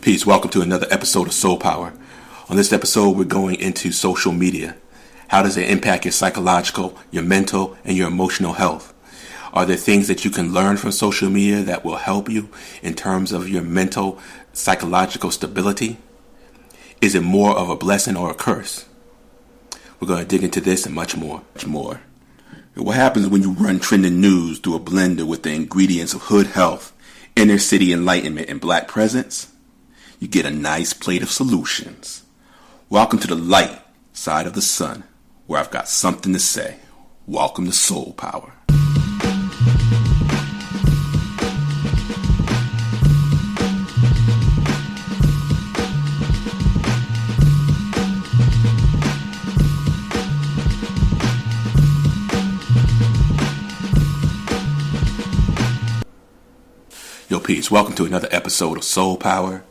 Peace. Welcome to another episode of SolPower. On this episode, we're going into social media. How does it impact your psychological, your mental, and your emotional health? Are there things that you can learn from social media that will help you in terms of your mental, psychological stability? Is it more of a blessing or a curse? We're going to dig into this and much more. What happens when you run trending news through a blender with the ingredients of hood health, inner city enlightenment, and black presence? You get a nice plate of solutions. Welcome to the light side of the sun, where I've got something to say. Welcome to SolPower. Yo, peace. Welcome to another episode of SolPower.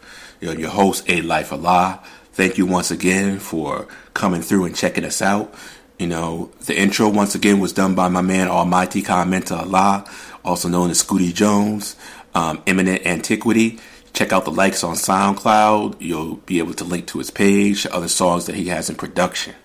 Your host, A Life Allah. Thank you once again for coming through and checking us out. The intro once again was done by my man Almighty Commenter Allah, also known as Scooty Jones, Eminent Antiquity. Check out the likes on SoundCloud. You'll be able to link to his page, other songs that he has in production.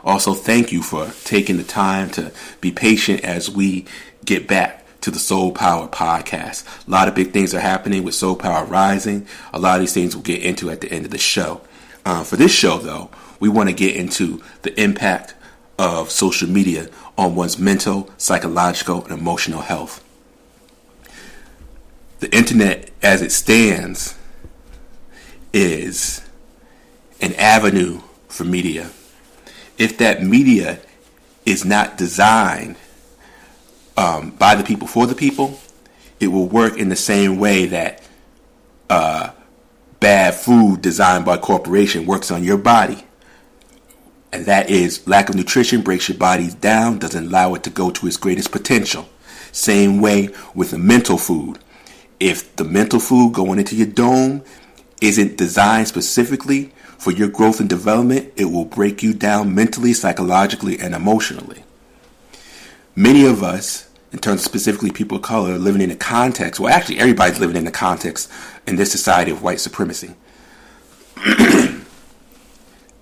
Also, thank you for taking the time to be patient as we get back to the SolPower podcast. A lot of big things are happening with SolPower Rising. A lot of these things we'll get into at the end of the show. For this show, though, we want to get into the impact of social media on one's mental, psychological, and emotional health. The internet, as it stands, is an avenue for media. If that media is not designed by the people for the people, it will work in the same way that bad food designed by corporation works on your body. And that is, lack of nutrition breaks your body down, doesn't allow it to go to its greatest potential. Same way with the mental food. If the mental food going into your dome isn't designed specifically for your growth and development, it will break you down mentally, psychologically, and emotionally. Many of us, in terms of specifically people of color, living in a context, well, actually everybody's living in the context in this society of white supremacy. And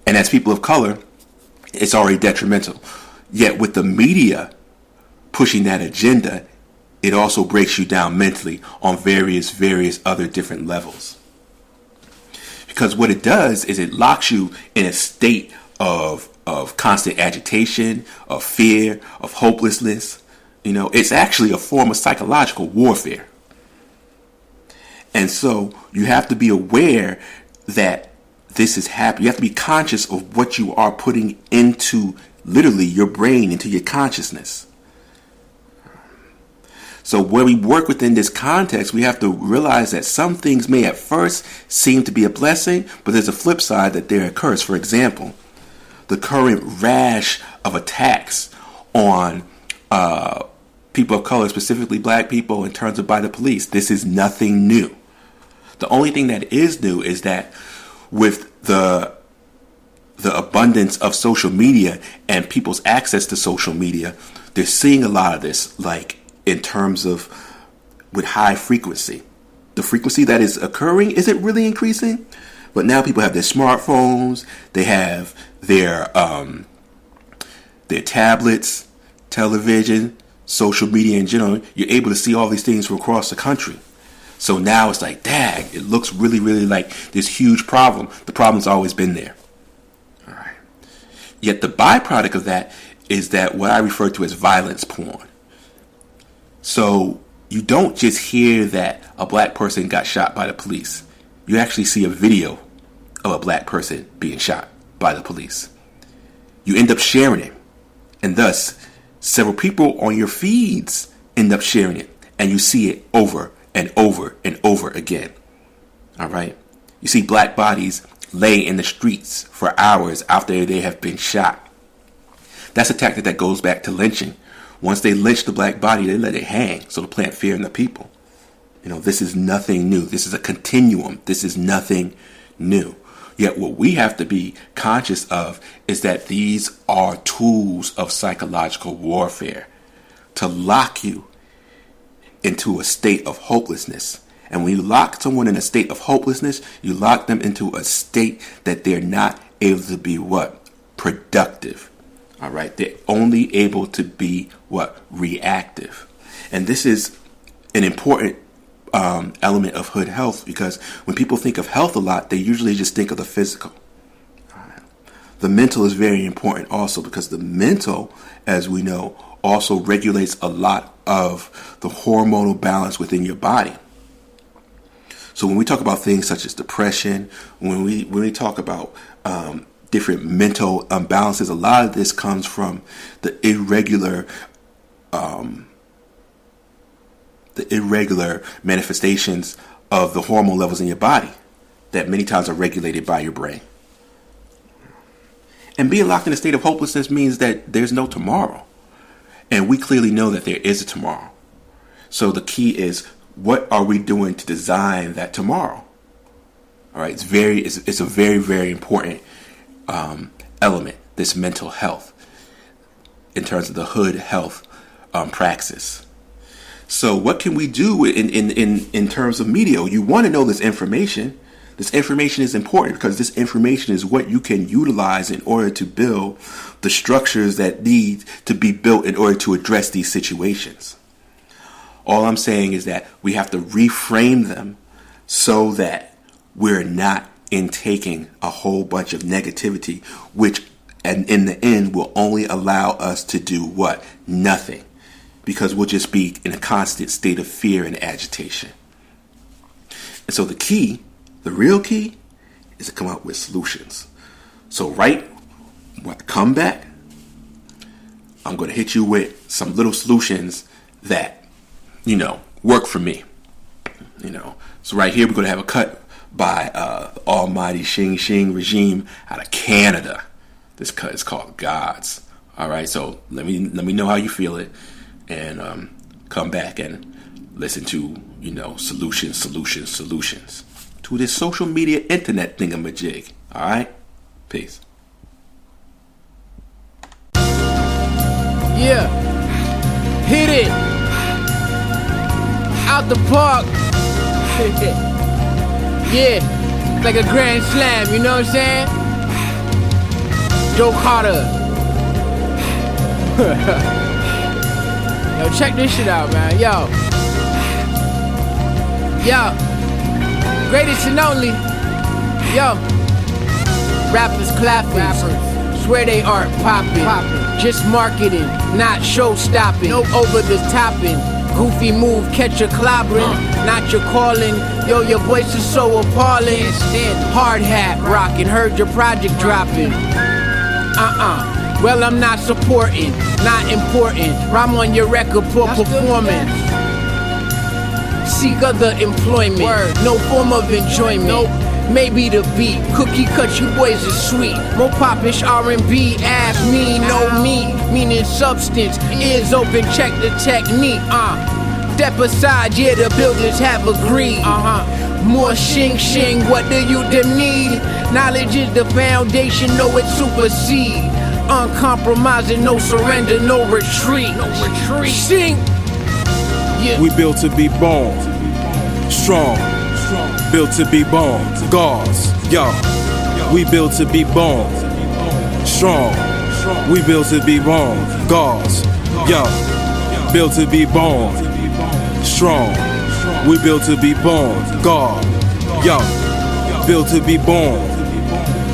as people of color, it's already detrimental. Yet with the media pushing that agenda, it also breaks you down mentally on various other different levels. Because what it does is it locks you in a state of constant agitation, of fear, of hopelessness. It's actually a form of psychological warfare. And so you have to be aware that this is happening. You have to be conscious of what you are putting into literally your brain, into your consciousness. So when we work within this context, we have to realize that some things may at first seem to be a blessing, but there's a flip side that they're a curse. For example, the current rash of attacks on people of color, specifically black people, in terms of by the police. This is nothing new. The only thing that is new is that with the abundance of social media and people's access to social media, they're seeing a lot of this, like in terms of with high frequency. The frequency that is occurring isn't really increasing, but now people have their smartphones, they have their tablets, television, social media in general. You're able to see all these things from across the country. So now it's like, dang, it looks really like this huge problem. The problem's always been there. All right. Yet the byproduct of that is that what I refer to as violence porn. So you don't just hear that a black person got shot by the police. You actually see a video of a black person being shot by the police. You end up sharing it. And thus, several people on your feeds end up sharing it. And you see it over and over and over again. All right. You see black bodies lay in the streets for hours after they have been shot. That's a tactic that goes back to lynching. Once they lynch the black body, they let it hang so to plant fear in the people. This is nothing new. This is a continuum. This is nothing new. Yet what we have to be conscious of is that these are tools of psychological warfare to lock you into a state of hopelessness And when you lock someone in a state of hopelessness, you lock them into a state that they're not able to be what? Productive. All right. They're only able to be what? Reactive. And this is an important element of hood health, because when people think of health a lot, they usually just think of the physical. All right. The mental is very important also, because the mental, as we know, also regulates a lot of the hormonal balance within your body. So when we talk about things such as depression, when we talk about different mental imbalances, a lot of this comes from the irregular manifestations of the hormone levels in your body that many times are regulated by your brain. And being locked in a state of hopelessness means that there's no tomorrow. And we clearly know that there is a tomorrow. So the key is, what are we doing to design that tomorrow? All right, it's a very, very important element, this mental health, in terms of the hood health praxis. So what can we do in terms of media? You want to know this information. This information is important because this information is what you can utilize in order to build the structures that need to be built in order to address these situations. All I'm saying is that we have to reframe them so that we're not intaking a whole bunch of negativity, which and in the end will only allow us to do what? Nothing. Because we'll just be in a constant state of fear and agitation. And so the real key is to come up with solutions. So come back, I'm going to hit you with some little solutions that, work for me. So right here, we're going to have a cut by the almighty Xing Xing regime out of Canada. This cut is called Gods. All right, so let me know how you feel it, and come back and listen to, solutions to this social media internet thingamajig. All right, peace. Yeah, hit it out the park. Yeah, like a grand slam, you know what I'm saying? Joe Carter. Yo, check this shit out, man. Yo, greatest and only. Yo, rappers clapping, swear they art popping. Just marketing, not show stopping. No over the topping. Goofy move, catch a clobbering, not your calling. Yo, your voice is so appalling. Hard hat rocking, heard your project dropping. Well, I'm not supporting, not important. Rhyme on your record, poor performance. Seek other employment, no form of enjoyment. Maybe the beat, cookie cut, you boys is sweet. More popish R&B, ass me, no meat. Meaning substance, ears open, check the technique. Step aside, yeah, the builders have agreed. More shing shing, what do you need? Knowledge is the foundation, no it supersede. Uncompromising, no surrender, no retreat. Sing. Yeah. We built to be born, strong. Built to be born, gods, yo. We built to be born, strong. We built to be born, gods, yo. Built to be born, strong. We built to be born, God, yo. Built to be born,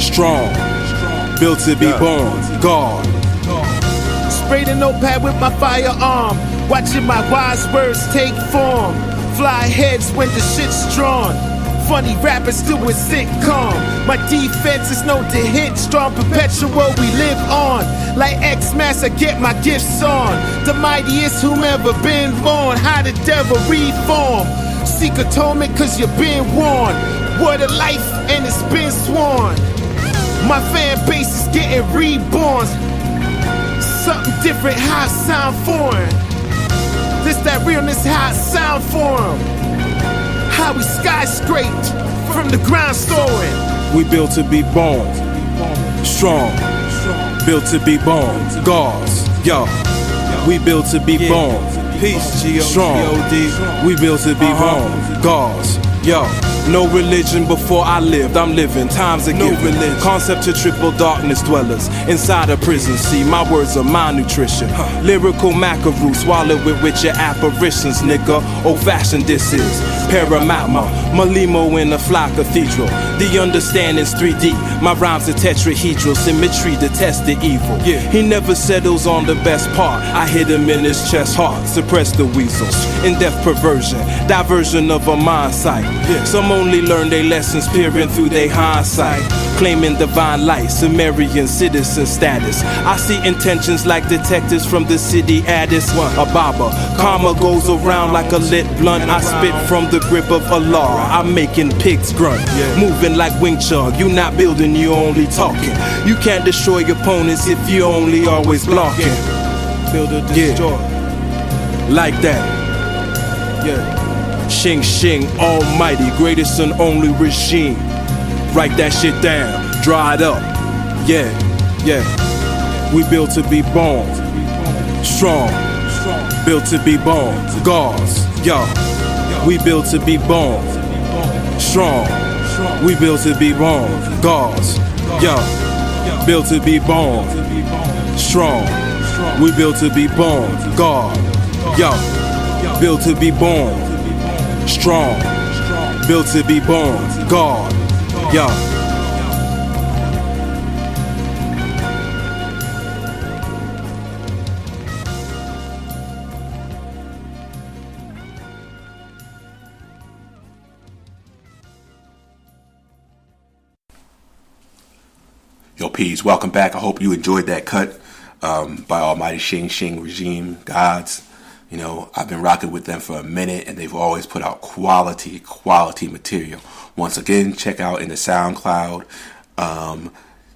strong. Built to be born, God. Sprayed a notepad with my firearm, watching my wise words take form. Fly heads when the shit's drawn. Funny rappers do a sitcom. My defense is known to hit strong, perpetual, we live on. Like X-Mass, I get my gifts on. The mightiest whomever been born. How the devil reform. Seek atonement cause you've been warned. Word of life and it's been sworn. My fan base is getting reborn. Something different, how it sound foreign. This that realness, how it sound for 'em. How we skyscraped from the ground soaring. We built to be born, strong. Built to be born, gods, yo. We built to be born, Peace, strong, we built to be born. Gods, yo. No religion before I lived, I'm living, times are given. Concept to triple darkness dwellers inside a prison. See, my words are my nutrition. Lyrical macaroon swallowed with your apparitions, nigga. Old fashioned this is Paramatma, Malimo in a fly cathedral. The understanding's 3D, my rhymes are tetrahedral. Symmetry to test the evil. He never settles on the best part. I hit him in his chest hard, suppress the weasels. In-depth perversion, diversion of a mind sight. Some only learn their lessons peering through their hindsight, claiming divine light, Sumerian citizen status. I see intentions like detectives from the city Addis Ababa. Karma goes around like a lit blunt. I spit from the grip of Allah. I'm making pigs grunt, moving like Wing Chun. You not building, you only talking. You can't destroy your opponents if you only always blocking. Build a destroy, like that. Shing Shing, almighty, greatest and only regime. Write that shit down, draw it up. We built to be born. Strong, built to be born. Gods, yo. We built to be born. Strong, we built to be born. Gods, yo. Built to be born. Strong, we built to be born. God, yo. Built to be born. Strong, built to be born. God, yo. Yo, peace. Welcome back. I hope you enjoyed that cut by Almighty Shing Shing Regime Gods. You know, I've been rocking with them for a minute, and they've always put out quality material. Once again, check out in the SoundCloud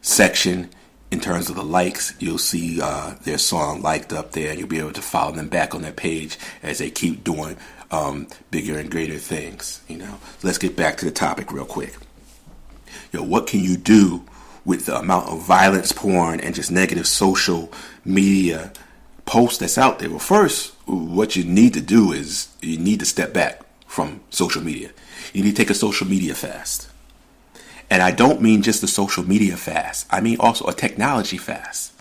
section, in terms of the likes, you'll see their song liked up there, and you'll be able to follow them back on their page as they keep doing bigger and greater things. You know, let's get back to the topic real quick. Yo, what can you do with the amount of violence, porn, and just negative social media post that's out there? Well, first, what you need to do is you need to step back from social media. You need to take a social media fast. And I don't mean just a social media fast. I mean also a technology fast.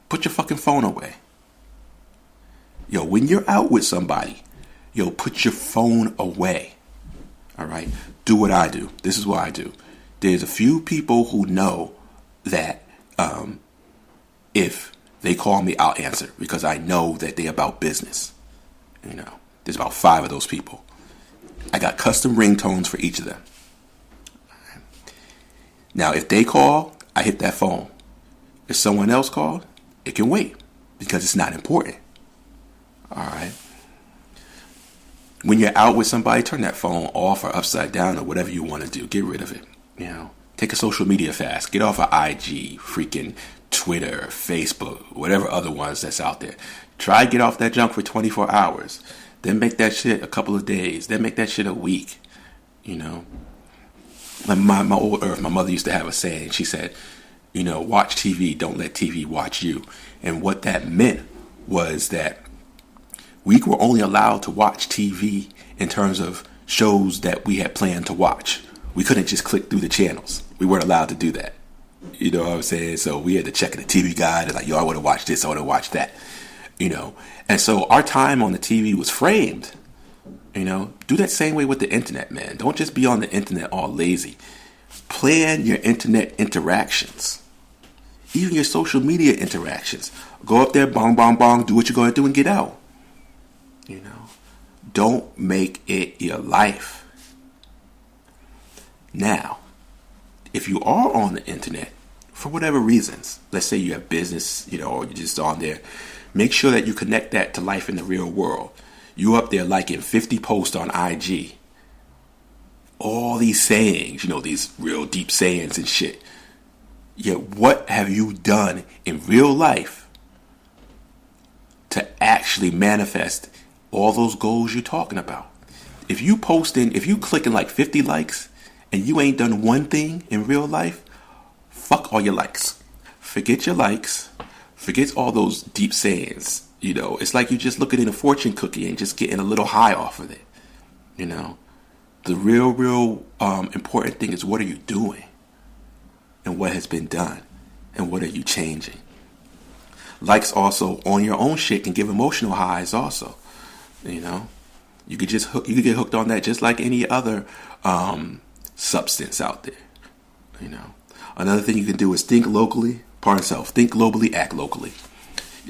Put your fucking phone away. Yo, when you're out with somebody, yo, put your phone away. All right? Do what I do. This is what I do. There's a few people who know that if they call me, I'll answer, because I know that they're about business. You know, there's about 5 of those people. I got custom ringtones for each of them. Now, if they call, I hit that phone. If someone else called, it can wait, because it's not important. All right. When you're out with somebody, turn that phone off or upside down or whatever you want to do. Get rid of it. You know, take a social media fast. Get off of IG, freaking Twitter, Facebook, whatever other ones that's out there. Try to get off that junk for 24 hours. Then make that shit a couple of days. Then make that shit a week. You know, my old earth, my mother used to have a saying. She said, you know, watch TV, don't let TV watch you. And what that meant was that we were only allowed to watch TV in terms of shows that we had planned to watch. We couldn't just click through the channels. We weren't allowed to do that. You know what I'm saying? So we had to check the TV guide and like, yo, I want to watch this, I want to watch that. You know, and so our time on the TV was framed. You know, do that same way with the internet, man. Don't just be on the internet all lazy. Plan your internet interactions. Even your social media interactions. Go up there, bong, bong, bong, do what you're going to do and get out. You know, don't make it your life. Now, if you are on the internet, for whatever reasons, let's say you have business, you know, or you're just on there, make sure that you connect that to life in the real world. You up there liking 50 posts on IG. All these sayings, you know, these real deep sayings and shit. Yet what have you done in real life to actually manifest all those goals you're talking about? If you clicking like 50 likes and you ain't done one thing in real life, fuck all your likes. Forget your likes. Forget all those deep sayings. You know, it's like you just looking at a fortune cookie and just getting a little high off of it. You know, the real important thing is, what are you doing? And what has been done? And what are you changing? Likes also on your own shit can give emotional highs also. You know, you could get hooked on that just like any other substance out there. You know, another thing you can do is think locally. Pardon self. Think globally, act locally.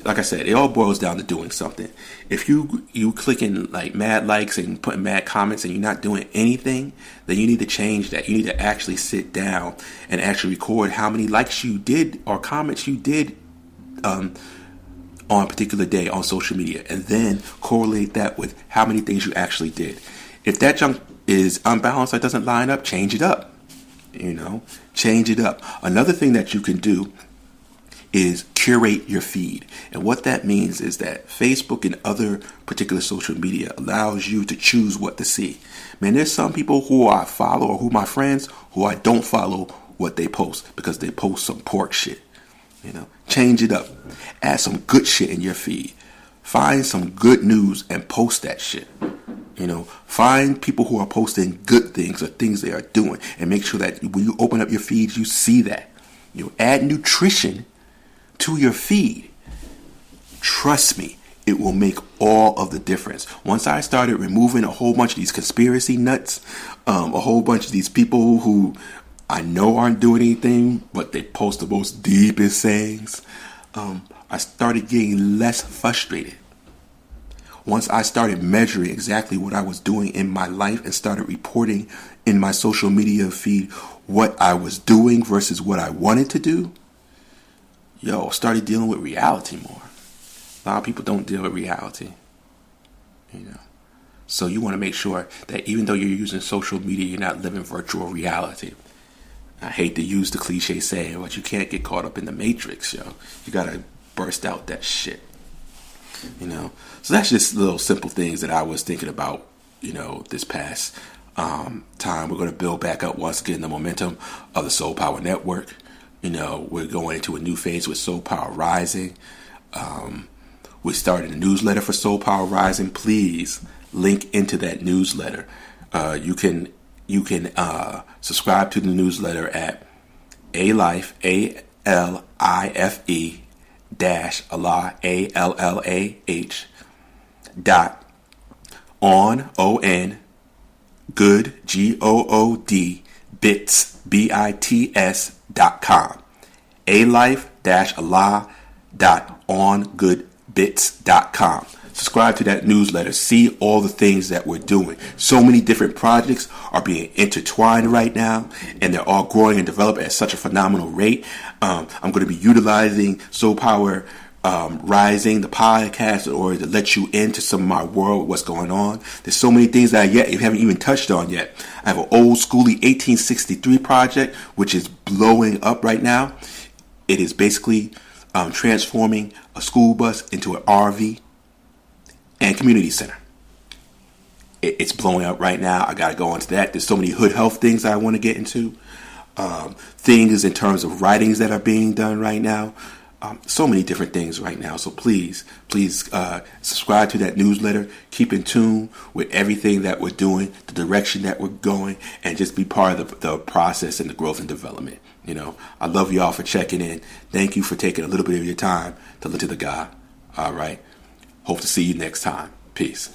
Like I said, it all boils down to doing something. If you clicking like mad likes and putting mad comments and you're not doing anything, then you need to change that. You need to actually sit down and actually record how many likes you did or comments you did on a particular day on social media, and then correlate that with how many things you actually did. If that junk is unbalanced, that doesn't line up, change it up. You know, change it up. Another thing that you can do is curate your feed. And what that means is that Facebook and other particular social media allows you to choose what to see. Man, there's some people who I follow or who my friends who I don't follow what they post because they post some pork shit. You know, change it up. Add some good shit in your feed. Find some good news and post that shit. You know, find people who are posting good things or things they are doing, and make sure that when you open up your feeds, you see that. You know, add nutrition to your feed. Trust me, it will make all of the difference. Once I started removing a whole bunch of these conspiracy nuts, a whole bunch of these people who I know aren't doing anything, but they post the most deepest sayings, I started getting less frustrated. Once I started measuring exactly what I was doing in my life and started reporting in my social media feed what I was doing versus what I wanted to do, started dealing with reality more. A lot of people don't deal with reality. You know. So you want to make sure that even though you're using social media, you're not living virtual reality. I hate to use the cliche saying, but you can't get caught up in the matrix, yo. You gotta burst out that shit. You know. So that's just little simple things that I was thinking about, you know, this past time. We're going to build back up once again the momentum of the SolPower network. You know, we're going into a new phase with SolPower Rising. We started a newsletter for SolPower Rising. Please link into that newsletter. You can subscribe to the newsletter at alife, ALIFE Allah, ALLAH dot on good GOOD bits BITS.com. alife-allah.ongoodbits.com. Subscribe to that newsletter. See all the things that we're doing. So many different projects are being intertwined right now, and they're all growing and developing at such a phenomenal rate. I'm going to be utilizing SolPower Rising, the podcast, in order to let you into some of my world, what's going on. There's so many things that I haven't even touched on yet. I have an old schooly 1863 project, which is blowing up right now. It is basically transforming a school bus into an RV and community center. It's blowing up right now. I got to go into that. There's so many hood health things I want to get into. Things in terms of writings that are being done right now. So many different things right now. So please subscribe to that newsletter. Keep in tune with everything that we're doing, the direction that we're going, and just be part of the process and the growth and development. You know, I love y'all for checking in. Thank you for taking a little bit of your time to listen to the God. All right. Hope to see you next time. Peace.